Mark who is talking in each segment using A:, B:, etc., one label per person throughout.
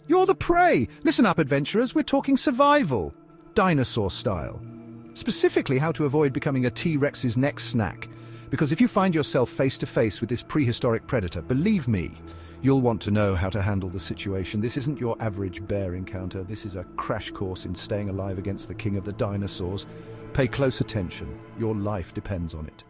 A: You're the prey! Listen up, adventurers, we're talking survival. Dinosaur style. Specifically how to avoid becoming a T-Rex's next snack. Because if you find yourself face to face with this prehistoric predator, believe me, you'll want to know how to handle the situation. This isn't your average bear encounter. This is a crash course in staying alive against the king of the dinosaurs. Pay close attention. Your life depends on it.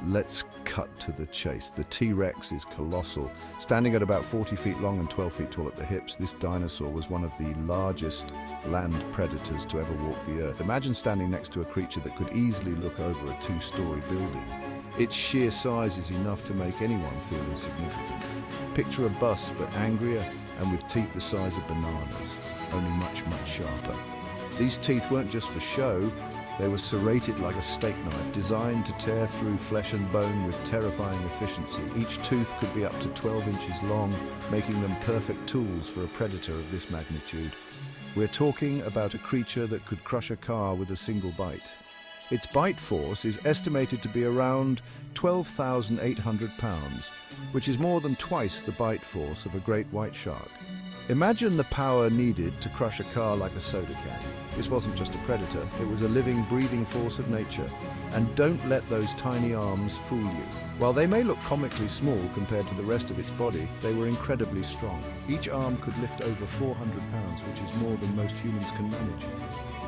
A: Let's cut to the chase. The T-Rex is colossal. Standing at about 40 feet long and 12 feet tall at the hips, this dinosaur was one of the largest land predators to ever walk the earth. Imagine standing next to a creature that could easily look over a two-story building. Its sheer size is enough to make anyone feel insignificant. Picture a bus, but angrier and with teeth the size of bananas, only much, much sharper. These teeth weren't just for show. They were serrated like a steak knife, designed to tear through flesh and bone with terrifying efficiency. Each tooth could be up to 12 inches long, making them perfect tools for a predator of this magnitude. We're talking about a creature that could crush a car with a single bite. Its bite force is estimated to be around 12,800 pounds, which is more than twice the bite force of a great white shark. Imagine the power needed to crush a car like a soda can. This wasn't just a predator, it was a living, breathing force of nature. And don't let those tiny arms fool you. While they may look comically small compared to the rest of its body, they were incredibly strong. Each arm could lift over 400 pounds, which is more than most humans can manage.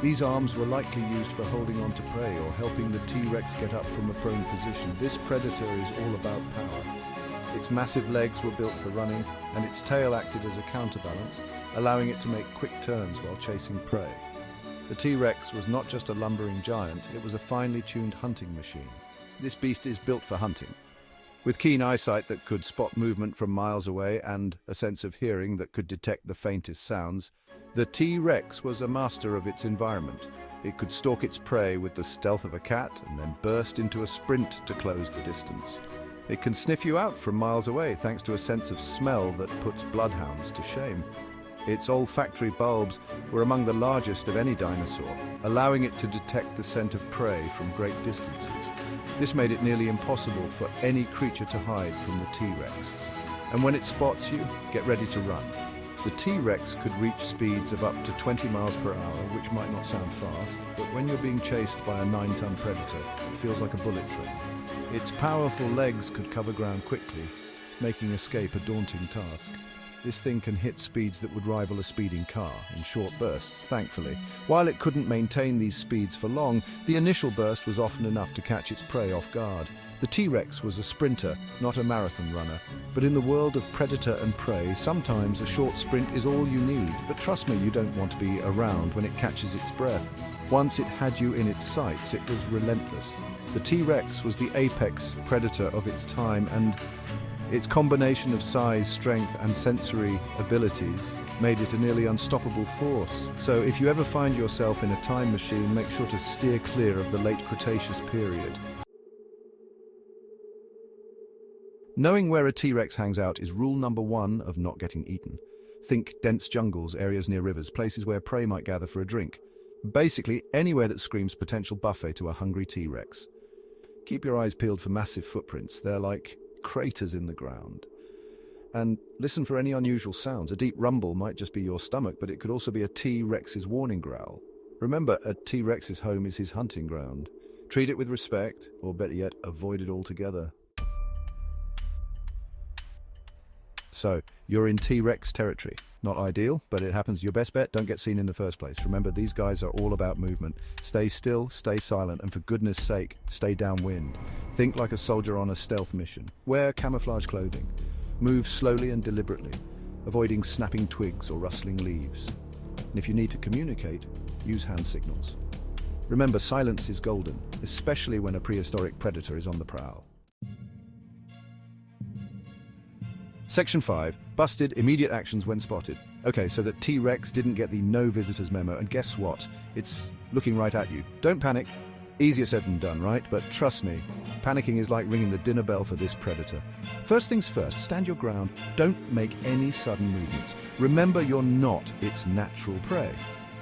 A: These arms were likely used for holding on to prey or helping the T-Rex get up from a prone position. This predator is all about power. Its massive legs were built for running, and its tail acted as a counterbalance, allowing it to make quick turns while chasing prey. The T-Rex was not just a lumbering giant, it was a finely tuned hunting machine. This beast is built for hunting. With keen eyesight that could spot movement from miles away and a sense of hearing that could detect the faintest sounds, the T-Rex was a master of its environment. It could stalk its prey with the stealth of a cat and then burst into a sprint to close the distance. It can sniff you out from miles away thanks to a sense of smell that puts bloodhounds to shame. Its olfactory bulbs were among the largest of any dinosaur, allowing it to detect the scent of prey from great distances. This made it nearly impossible for any creature to hide from the T-Rex. And when it spots you, get ready to run. The T-Rex could reach speeds of up to 20 miles per hour, which might not sound fast, but when you're being chased by a 9-ton predator, it feels like a bullet train. Its powerful legs could cover ground quickly, making escape a daunting task. This thing can hit speeds that would rival a speeding car in short bursts, thankfully. While it couldn't maintain these speeds for long, the initial burst was often enough to catch its prey off guard. The T-Rex was a sprinter, not a marathon runner. But in the world of predator and prey, sometimes a short sprint is all you need. But trust me, you don't want to be around when it catches its breath. Once it had you in its sights, it was relentless. The T-Rex was the apex predator of its time, and its combination of size, strength, and sensory abilities made it a nearly unstoppable force. So if you ever find yourself in a time machine, make sure to steer clear of the late Cretaceous period. Knowing where a T-Rex hangs out is rule number 1 of not getting eaten. Think dense jungles, areas near rivers, places where prey might gather for a drink. Basically, anywhere that screams potential buffet to a hungry T-Rex. Keep your eyes peeled for massive footprints. They're like craters in the ground. And listen for any unusual sounds. A deep rumble might just be your stomach, but it could also be a T-Rex's warning growl. Remember, a T-Rex's home is his hunting ground. Treat it with respect, or better yet, avoid it altogether. So, you're in T-Rex territory. Not ideal, but it happens. Your best bet, don't get seen in the first place. Remember, these guys are all about movement. Stay still, stay silent, and for goodness sake, stay downwind. Think like a soldier on a stealth mission. Wear camouflage clothing. Move slowly and deliberately, avoiding snapping twigs or rustling leaves. And if you need to communicate, use hand signals. Remember, silence is golden, especially when a prehistoric predator is on the prowl. Section 5. Busted, immediate actions when spotted. Okay, so that T-Rex didn't get the no visitors memo, and guess what? It's looking right at you. Don't panic. Easier said than done, right? But trust me, panicking is like ringing the dinner bell for this predator. First things first, stand your ground. Don't make any sudden movements. Remember, you're not its natural prey.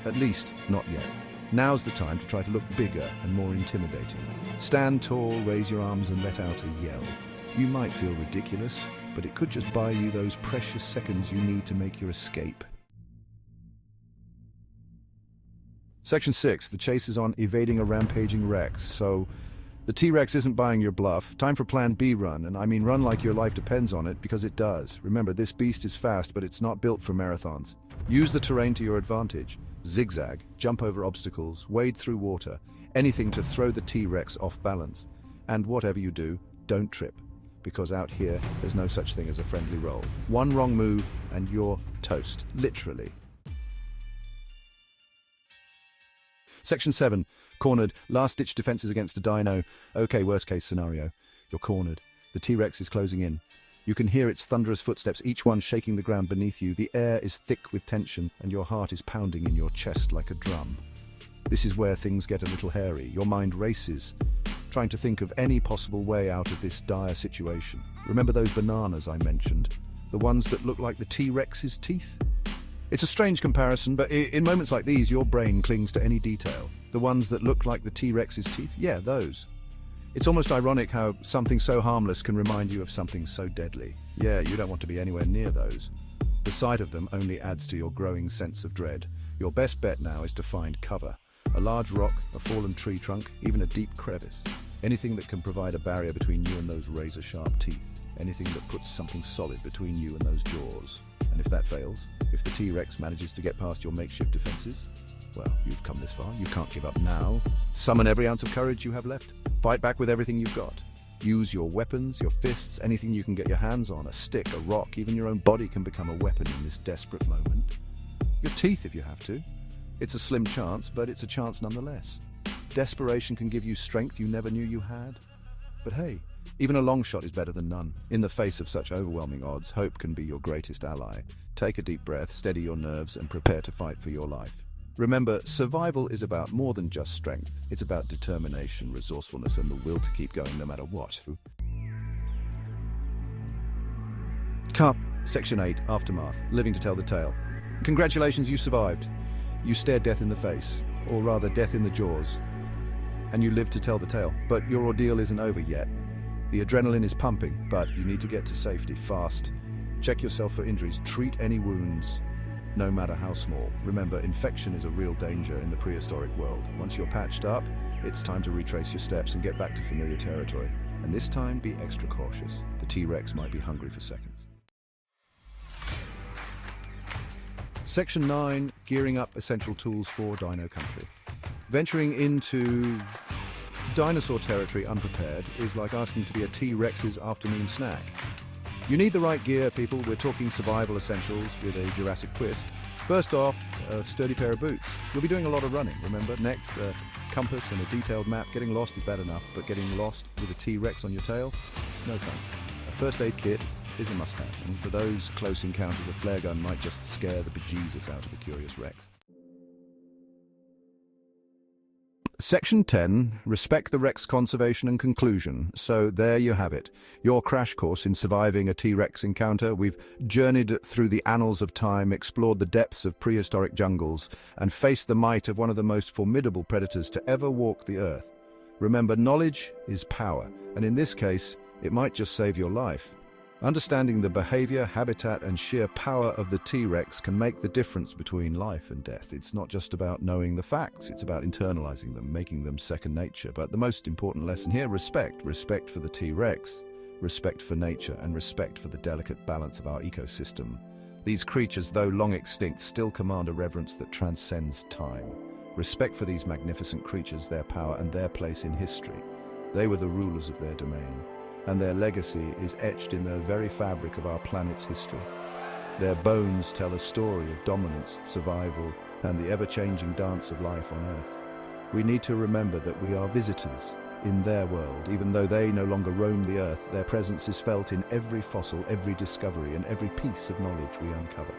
A: At least, not yet. Now's the time to try to look bigger and more intimidating. Stand tall, raise your arms, and let out a yell. You might feel ridiculous, but it could just buy you those precious seconds you need to make your escape. Section 6. The chase is on evading a rampaging Rex. So, the T-Rex isn't buying your bluff. Time for Plan B run, and I mean run like your life depends on it, because it does. Remember, this beast is fast, but it's not built for marathons. Use the terrain to your advantage. Zigzag, jump over obstacles, wade through water, anything to throw the T-Rex off balance. And whatever you do, don't trip, because out here, there's no such thing as a friendly roll. One wrong move, and you're toast, literally. Section 7. Cornered. Last-ditch defenses against a dino. Okay, worst-case scenario. You're cornered. The T-Rex is closing in. You can hear its thunderous footsteps, each one shaking the ground beneath you. The air is thick with tension, and your heart is pounding in your chest like a drum. This is where things get a little hairy. Your mind races, trying to think of any possible way out of this dire situation. Remember those bananas I mentioned? The ones that look like the T-Rex's teeth? It's a strange comparison, but in moments like these, your brain clings to any detail. The ones that look like the T-Rex's teeth? Yeah, those. It's almost ironic how something so harmless can remind you of something so deadly. Yeah, you don't want to be anywhere near those. The sight of them only adds to your growing sense of dread. Your best bet now is to find cover. A large rock, a fallen tree trunk, even a deep crevice. Anything that can provide a barrier between you and those razor-sharp teeth. Anything that puts something solid between you and those jaws. And if that fails, if the T-Rex manages to get past your makeshift defenses, well, you've come this far. You can't give up now. Summon every ounce of courage you have left. Fight back with everything you've got. Use your weapons, your fists, anything you can get your hands on. A stick, a rock, even your own body can become a weapon in this desperate moment. Your teeth if you have to. It's a slim chance, but it's a chance nonetheless. Desperation can give you strength you never knew you had. But hey, even a long shot is better than none. In the face of such overwhelming odds, hope can be your greatest ally. Take a deep breath, steady your nerves, and prepare to fight for your life. Remember, survival is about more than just strength. It's about determination, resourcefulness, and the will to keep going no matter what. Cup. Section 8. Aftermath. Living to tell the tale. Congratulations, you survived. You stared death in the face, or rather death in the jaws. And you lived to tell the tale. But your ordeal isn't over yet. The adrenaline is pumping, but you need to get to safety fast. Check yourself for injuries. Treat any wounds, no matter how small. Remember, infection is a real danger in the prehistoric world. Once you're patched up, it's time to retrace your steps and get back to familiar territory. And this time, be extra cautious. The T-Rex might be hungry for seconds. Section 9. Gearing up essential tools for Dino Country. Venturing into dinosaur territory unprepared is like asking to be a T-Rex's afternoon snack. You need the right gear, people. We're talking survival essentials with a Jurassic twist. First off, a sturdy pair of boots. You'll be doing a lot of running, remember? Next, a compass and a detailed map. Getting lost is bad enough, but getting lost with a T-Rex on your tail? No thanks. A first aid kit is a must-have, and for those close encounters, a flare gun might just scare the bejesus out of the curious Rex. Section 10, respect the Rex conservation and conclusion. So there you have it, your crash course in surviving a T-Rex encounter. We've journeyed through the annals of time, explored the depths of prehistoric jungles, and faced the might of one of the most formidable predators to ever walk the earth. Remember, knowledge is power, and in this case, it might just save your life. Understanding the behavior, habitat, and sheer power of the T-Rex can make the difference between life and death. It's not just about knowing the facts, it's about internalizing them, making them second nature. But the most important lesson here, respect. Respect for the T-Rex, respect for nature, and respect for the delicate balance of our ecosystem. These creatures, though long extinct, still command a reverence that transcends time. Respect for these magnificent creatures, their power, and their place in history. They were the rulers of their domain, and their legacy is etched in the very fabric of our planet's history. Their bones tell a story of dominance, survival, and the ever-changing dance of life on Earth. We need to remember that we are visitors in their world. Even though they no longer roam the Earth, their presence is felt in every fossil, every discovery, and every piece of knowledge we uncover.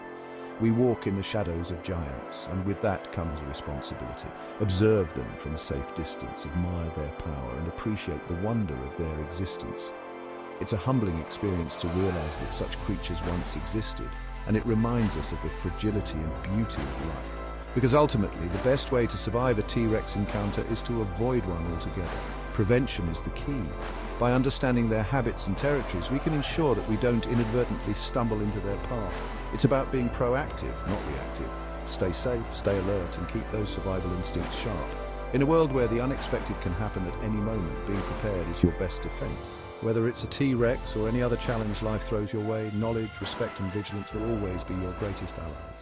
A: We walk in the shadows of giants, and with that comes a responsibility. Observe them from a safe distance, admire their power, and appreciate the wonder of their existence. It's a humbling experience to realize that such creatures once existed, and it reminds us of the fragility and beauty of life. Because ultimately, the best way to survive a T-Rex encounter is to avoid one altogether. Prevention is the key. By understanding their habits and territories, we can ensure that we don't inadvertently stumble into their path. It's about being proactive, not reactive. Stay safe, stay alert, and keep those survival instincts sharp. In a world where the unexpected can happen at any moment, being prepared is your best defense. Whether it's a T-Rex or any other challenge life throws your way, knowledge, respect, and vigilance will always be your greatest allies.